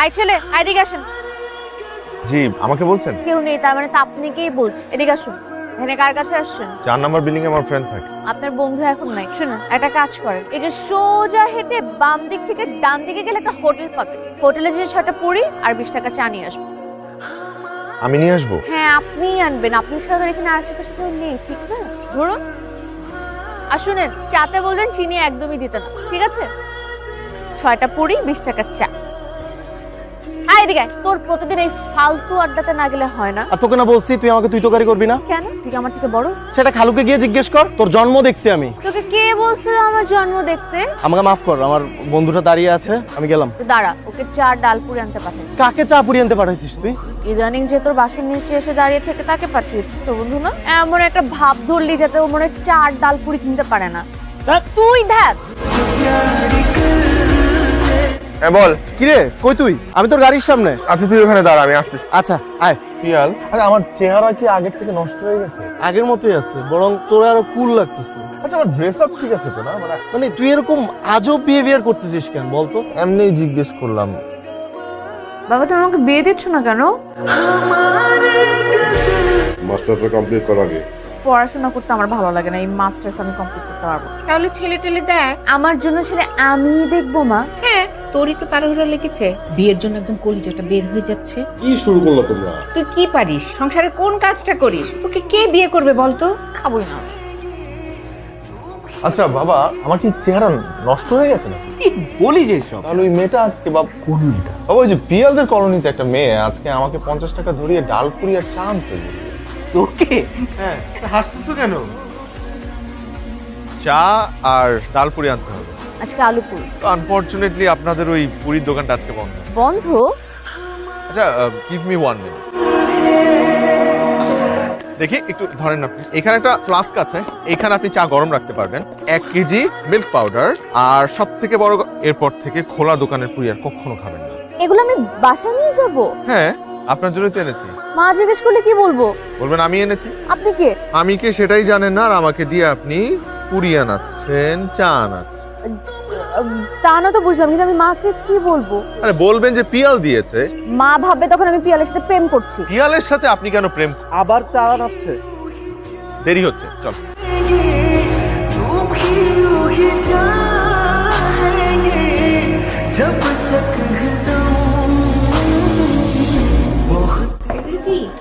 I ছেলে, এদিকে আসেন। জি, আমাকে বলছেন? কেউ নেই, তার মানে তো আপনাকেই বলছি। এদিকে আসুন। এখানে কার কাছে আসছেন? 4 নাম্বার বিল্ডিং এ আমার ফ্রেন্ড থাকে। আপনার বন্ধু এখন নাই। শুনুন, একটা কাজ করেন, এই যে সোজা হেঁটে বাম দিক থেকে ডান দিকে গেলে একটা হোটেল পাবেন। হোটেলে যে 6টা পুরি আর 20 টাকা চা নিয়ে আসবেন। আমি নিয়ে আসবো? হ্যাঁ, আপনিই আনবেন। আপনি ছাড়া তো এখানে আশেপাশে কেউ নেই, ঠিক না? ধরুন। আর শুনেন, চাতে বলবেন চিনি একদমই দিতে না, ঠিক আছে? 6টা পুরি 20 টাকার চা। এদিকে তোর প্রতিদিন এই ফালতু আড্ডাতে না গেলে হয় না। আর তোকে না বলছি তুই আমাকে তুই তোকারি করবি না? কেন? তুই আমার থেকে বড়? সেটা খালুকে গিয়ে জিজ্ঞেস কর, তোর জন্ম দেখছি আমি। তোকে কে বলছে আমার জন্ম দেখতে? আমাকে মাফ কর, আমার বন্ধুটা দাঁড়িয়ে আছে, আমি গেলাম। তুই দাঁড়া, ওকে চা ডাল পুরি আনতে পাঠাই। কাকে চা পুরি আনতে পাঠাইছিস তুই? ইদানিং যে তোর বাসের নিচে এসে দাঁড়িয়ে থেকে তাকে পাঠিয়েছি। তো বন্ধু না, এমন একটা ভাব ধরলি যাতে ও মনে হয় চা আর ডাল পুরি কিনতে পারে না। তুই দেখ। হ্যাঁ বল। কিরে কই তুই? আমি তোর গাড়ির সামনে। আচ্ছা তুই ওখানে দাঁড়া, আমি আসতেছি। আচ্ছা আয়। পিয়াল, আচ্ছা আমার চেহারা কি আগের থেকে নষ্ট হয়ে গেছে? আগের মতোই আছে, বরং তোর আরো কুল লাগতেছে। আচ্ছা আমার ড্রেস আপ ঠিক আছে তো না? মানে তুই এরকম আজব বিহেভিয়ার করতেছিস কেন বলতো? এমনিই জিজ্ঞেস করলাম। বাবা, তুমি আমাকে বিয়ে দিচ্ছ না কেন? মাস্টার্সটা কমপ্লিট করার আগে পড়াশোনা করতে আমার ভালো লাগে না, এই মাস্টার্স আমি কমপ্লিট করতে পারবো না। তাহলে ছেলে টেলে দেখ। আমার জন্য ছেলে আমি দেখবো মা। হ্যাঁ, তোরই তো তাড়াহুড়া লেগেছে, বিয়ের জন্য একদম কলিজাটা বের হয়ে যাচ্ছে। কি শুরু করলো তোমরা? তুই কি পারিস? সংসারে কোন কাজটা করিস? তোকে কে বিয়ে করবে বলতো? খাবোই না। আচ্ছা বাবা, আমার কি চেহারা নষ্ট হয়ে গেছে না? কি বলিস এইসব? তাহলে ওই মেয়েটা আজকে কোন মেয়েটা? বাবা ওই যে পিয়ালদের কলোনিতে একটা মেয়ে আজকে আমাকে 50 টাকা ধরিয়ে ডাল পুরি আর চা আনতে বলল। তোকে? হ্যাঁ, হাসতেছো কেন? চা আর ডাল পুরি আনতে হবে। আজকে আলু পুরি আনফরচুনেটলি আপনাদের ওই পুরীর দোকানটা আজকে বন্ধ। বন্ধ? আচ্ছা গিভ মি 1 মিনিট। দেখি একটু ধরেন না প্লিজ। এখানে একটা ফ্লাস্ক আছে, এখানে আপনি চা গরম রাখতে পারবেন। 1 কেজি মিল্ক পাউডার আর সব থেকে বড়, এরপর থেকে খোলা দোকানের পুরি আর কখনো খাবেন না। এগুলো আমি বাসা নিয়ে যাবো? হ্যাঁ, আপনার জন্যই তো এনেছি। মা জিজ্ঞেস করলে কি বলবো? বলবেন আমি এনেছি। আপনি কে? আমি কে সেটাই জানেন না, আর আমাকে দিয়ে আপনি পুরি আনাচ্ছেন, চা আনাচ্ছেন। তা না তো বুঝলাম, কিন্তু আমি মাকে কি বলবো? আরে বলবেন যে পিয়াল দিয়েছে। মা ভাববে তখন আমি পিয়ালের সাথে প্রেম করছি। পিয়ালের সাথে আপনি কেন প্রেম? আবার চা আনাচ্ছে। দেরি হচ্ছে, চল।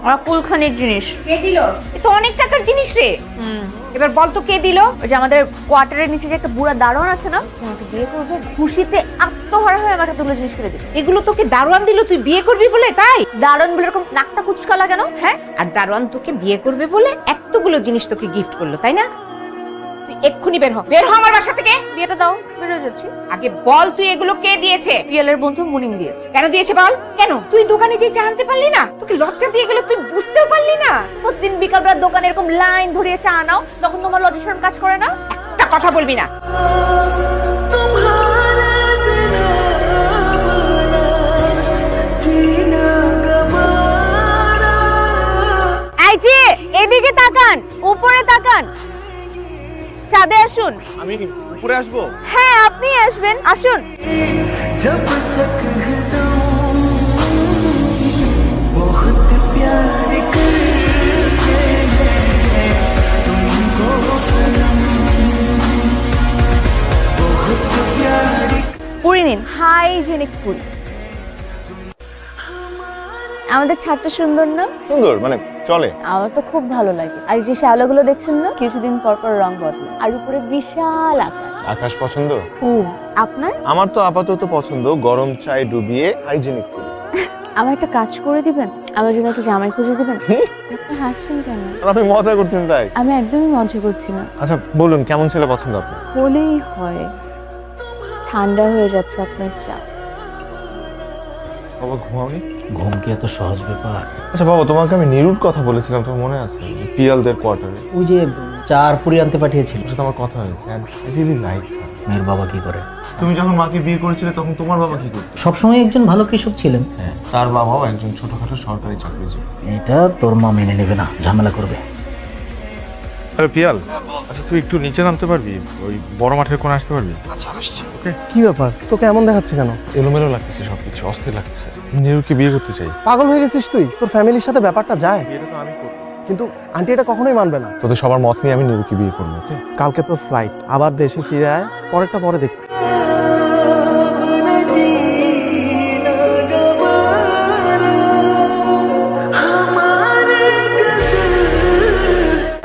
আমার কুলখানির জিনিস। কে দিল? এ তো অনেক টাকার জিনিস রে। এবার বল তো কে দিল? ওই যে আমাদের কোয়ার্টারের নিচে যে একটা বুড়া দারোয়ান আছে না, আমাকে বিয়ে করবে, খুশিতে আত্মহারা হয়ে আমাকে তুলে জিনিস কিনে দিবে। এগুলো তোকে দারোয়ান দিল তুই বিয়ে করবি বলে, তাই? দারোয়ান বলে এরকম নাকটা কুচকা লাগানো? হ্যাঁ। আর দারোয়ান তোকে বিয়ে করবে বলে এতগুলো জিনিস তোকে গিফট করলো, তাই না? তুই এক্ষুনি বের হ, বের হ আমার বাসা থেকে। বিয়েটা দাও, বেরোয় যাচ্ছি। আগে বল তুই এগুলো কে দিয়েছে? পিয়ালের বন্ধু মুনিম দিয়েছে। কেন দিয়েছে বল? কেন তুই দোকানে যে চা আনতে পারলি না? তোকে লজ্জা দিয়ে গেল, তুই বুঝতেও পারলি না? প্রতিদিন বিকালবেলা দোকানে এরকম লাইন ধরিয়ে চা আনাও, তখন তোমার লজ্জা শরম কাজ করে না? একটা কথা বলবি না। এই যে এদিকে তাকান, উপরে তাকান, ছাদে আসুন। আমি উপরে আসবো? হ্যাঁ, আপনি আসবেন, আসুন। পুরি নিন, হাইজেনিক পুরি। আমাদের ছাদটা সুন্দর না? সুন্দর মানে চলে। আমার তো খুব ভালো লাগে। আর এই যে শ্যাওলাগুলো দেখছেন না, কিছুদিন পর পর রং বদলে, আর উপরে বিশাল আকাশ। আকাশ পছন্দ? আপনার? আমার তো আপাতত পছন্দ গরম চায় ডুবিয়ে হাইজেনিক পুরি। আমার একটা কাজ করে দিবেন, আমার জন্য একটা জামাই খুঁজে দিবেন। আপনি হাসছেন কেন? আপনি মজা করছেন তাই? আমি একদমই মজা করছি না। আচ্ছা বলুন কেমন ছেলে পছন্দ আপনার? হলেই হয়। ঠান্ডা হয়ে যাচ্ছে আপনার চা। বাবা ঘুমাওনি? ঘুম কি এত সহজ ব্যাপার? আচ্ছা বাবা, তোমাকে আমি নিরুর কথা বলেছিলাম, তোমার মনে আছে? পিয়ালদের কোয়ার্টারে ওই যে চা আর পুরি আনতে পাঠিয়েছিল, ওর সাথে আমার কথা হয়েছে। I really like her. মেয়ের বাবা কি করে? তুমি যখন মাকে বিয়ে করেছিলে তখন তোমার বাবা কি করতো? সবসময় একজন ভালো কৃষক ছিলেন। হ্যাঁ, তার বাবাও একজন ছোটখাটো সরকারি চাকরিজীবী। এটা তোর মা মেনে নেবে না, ঝামেলা করবে। আরে পিয়াল, আচ্ছা তুই একটু নিচে নামতে পারবি? ওই বড় মাঠের কোণে আসতে পারবি? আচ্ছা আসছি। ওকে। কি ব্যাপার, তোকে এমন দেখাচ্ছে কেন? এলোমেলো লাগতেছে সবকিছু, অস্থির লাগতেছে। নিরুকে বিয়ে করতে চাই। পাগল হয়ে গেছিস তুই? তোর ফ্যামিলির সাথে ব্যাপারটা যায়, বিয়েটা তো আমি করব। কিন্তু আন্টি এটা কখনোই মানবে না। তোদের সবার মত নিয়ে আমি নিরুকে বিয়ে করবো, ওকে? কালকে তো ফ্লাইট, আবার দেশে ফিরে আয়, পরেরটা পরে দেখি।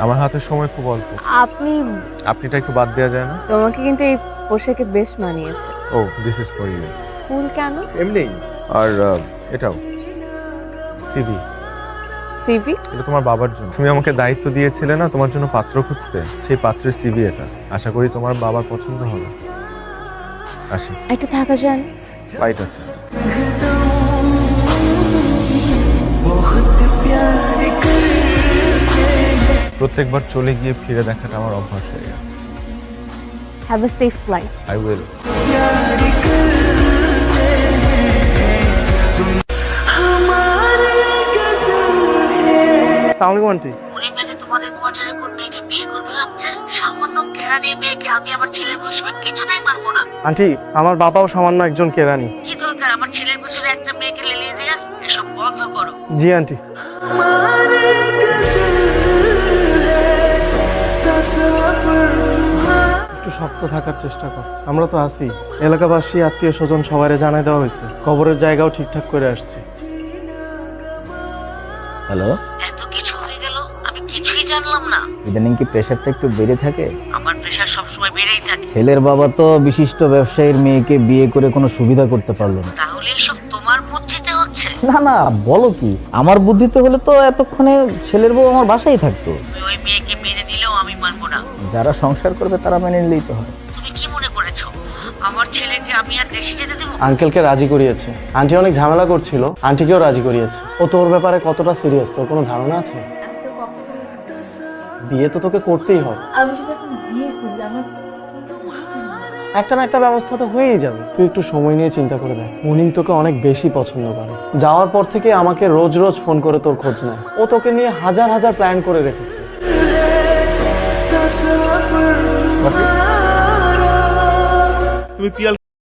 আমার হাতে সময় খুব অল্প। আপনিটা একটু বাদ দেওয়া যায় না? তোমাকে কিন্তু এই পোশাকে বেশ মানিয়েছে। ও, দিস ইজ ফর ইউ। ফুল কেন? এমনি। আর এটাও সিভি। সিভি? এটা তোমার বাবার জন্য। তুমি আমাকে দায়িত্ব দিয়েছিলে না তোমার জন্য পাত্র খুঁজতে, সেই পাত্রের সিভি এটা। আশা করি তোমার বাবার পছন্দ হবে। আসি। একটু থাকা যায় না? ফ্লাইট আছে। প্রত্যেকবার চলে গিয়ে ফিরে দেখাটা আমার অভ্যাস হয়ে গেছে। Have a safe flight. I will. আসসালামু আলাইকুম আন্টি। পরিবারে তোমাদের কোয়ার্টারে কোন মেয়েকে বিয়ে করবে ভাবছে? সামান্য কেরানির মেয়েকে আমি আমার ছেলের বসবে কিছুতেই পারবো না। আন্টি, আমার বাবাও সামান্য একজন কেরানি। কি দরকার আমার ছেলের বছরে একটা মেয়েকে লেলিয়ে দেওয়ার? এসব বন্ধ করো। জি আন্টি। একটু শক্ত থাকার চেষ্টা কর, আমরা তো আছি। এলাকাবাসী, আত্মীয় স্বজন সবাইরে জানাই দেওয়া হয়েছে, কবরের জায়গাও ঠিকঠাক করে আসছে। হ্যালো, এত কিছু হয়ে গেল, আমি কিছুই জানলাম না। ইদানিং কি প্রেশারটা একটু বেড়ে থাকে? আমার প্রেশার সবসময় বেড়েই থাকে। ছেলের বাবা তো বিশিষ্ট ব্যবসায়ীর মেয়েকে বিয়ে করে কোনো সুবিধা করতে পারলো না। তাহলে এসব তোমার বুদ্ধিতে হচ্ছে? না না, বলো কি? আমার বুদ্ধিতে হলে তো এতক্ষণে ছেলের বউ আমার বাসায় থাকতো। তুমি ওই মেয়েকে মেনে নিলেও আমি মানবো না। যারা সংসার করবে তারা মেনে নিলেই তো হয়। তুমি কি মনে করেছো আমার ছেলেকে আমি আর দেশে যেতে দেবো? আঙ্কেলকে রাজি করিয়েছে, আন্টি অনেক ঝামেলা করছিল, আন্টিকেও রাজি করিয়েছে। ও তোর ব্যাপারে কতটা সিরিয়াস তোর কোনো ধারণা আছে? বিয়ে তো তোকে করতেই হবে। আমি যদি এখন বিয়ে করি আমার একটা না একটা ব্যবস্থা তো হয়েই যাবে। তুই একটু সময় নিয়ে চিন্তা করে দেখ। মুনিম তোকে অনেক বেশি পছন্দ করে। যাওয়ার পর থেকে আমাকে রোজ রোজ ফোন করে তোর খোঁজ নেয়। ও তোকে নিয়ে হাজার হাজার প্ল্যান করে রেখেছে। তুমি পিয়াল